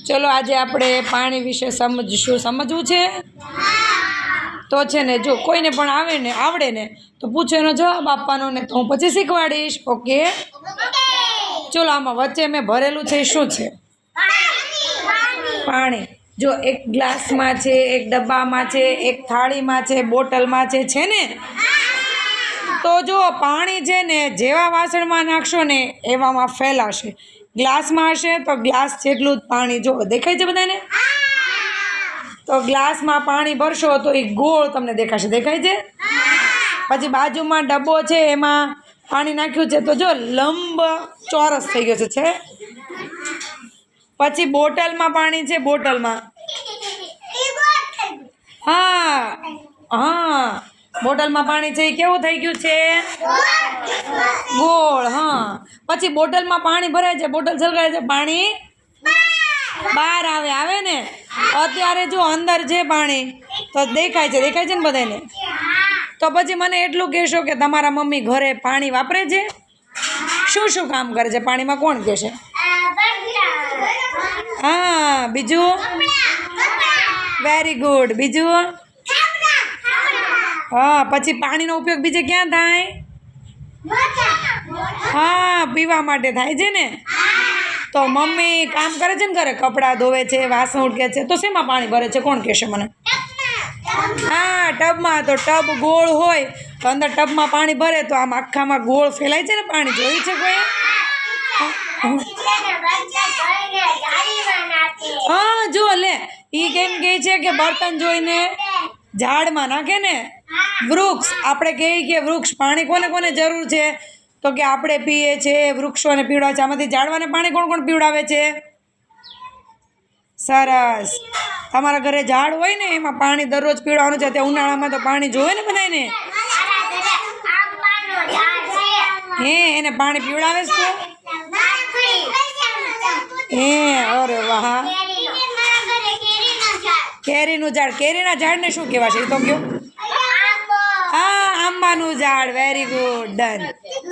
ચલો આજે આપણે પાણી વિશે સમજશું. સમજવું છે તો છે ને, જો કોઈને પણ આવડે ને તો પૂછો, એનો જવાબ આપવાનો ને તો હું પછી શીખવાડીશ. ઓકે, ચલો આમાં વચ્ચે મેં ભરેલું છે એ શું છે? પાણી. જો એક ગ્લાસમાં છે, એક ડબ્બામાં છે, એક થાળીમાં છે, બોટલમાં છે ને. તો જો પાણી છે ને જેવા વાસણમાં નાખશો ને એવામાં ફેલાશે. ગ્લાસમાં હશે તો ગ્લાસ જેટલું જ પાણી, જો દેખાય છે બધાને? તો ગ્લાસમાં પાણી ભરશો તો એ ગોળ તમને દેખાશે. દેખાય છે? પછી બાજુમાં ડબ્બો છે એમાં પાણી નાખ્યું છે તો જો લંબ ચોરસ થઈ ગયો છે. પછી બોટલમાં પાણી છે, બોટલમાં હા બોટલમાં પાણી છે એ કેવું થઈ ગયું છે? ગોળ. હા, પછી બોટલમાં પાણી ભરાય છે, બોટલ છલકાય છે, પાણી બહાર આવે ને. અત્યારે જો અંદર છે પાણી તો દેખાય છે ને બધાને. તો પછી મને એટલું કહેશો કે તમારા મમ્મી ઘરે પાણી વાપરે છે? શું કામ કરે છે પાણીમાં? કોણ કહેશે? હા, બીજું? Very good. બીજું? હા, પછી પાણીનો ઉપયોગ બીજે ક્યાં થાય? હા, પીવા માટે થાય છે ને. તો મમ્મી કામ કરે છે ને ઘરે, કપડાં ધોવે છે, વાસણ ઉટકે છે, તો શેમાં પાણી ભરે છે? કોણ કહેશે મને? હા, ટબમાં. તો ટબ ગોળ હોય તો અંદર ટબમાં પાણી ભરે તો આમ આખામાં ગોળ ફેલાય છે ને પાણી. જોયું છે કોઈ? હા, જો લે ઈ કેમ કહે છે કે બર્તન જોઈને ઝાડમાં નાખે ને. વૃક્ષ, આપણે કહીએ કે વૃક્ષ પાણી કોને જરૂર છે? તો કે આપણે પીએ છે, વૃક્ષોને પીવડાવે છે. આમાંથી ઝાડવાને પાણી કોણ પીવડાવે છે? સરસ. તમારા ઘરે ઝાડ હોય ને એમાં પાણી દરરોજ પીવડાવવાનું છે. ત્યાં ઉનાળામાં તો પાણી જોવે ને બધાને. એને પાણી પીવડાવે છે તો અરે વાહ. કેરીનું ઝાડ. કેરીના ઝાડને શું કહેવાશે એ તો કયો? હા, આંબાનું ઝાડ. Very good, done.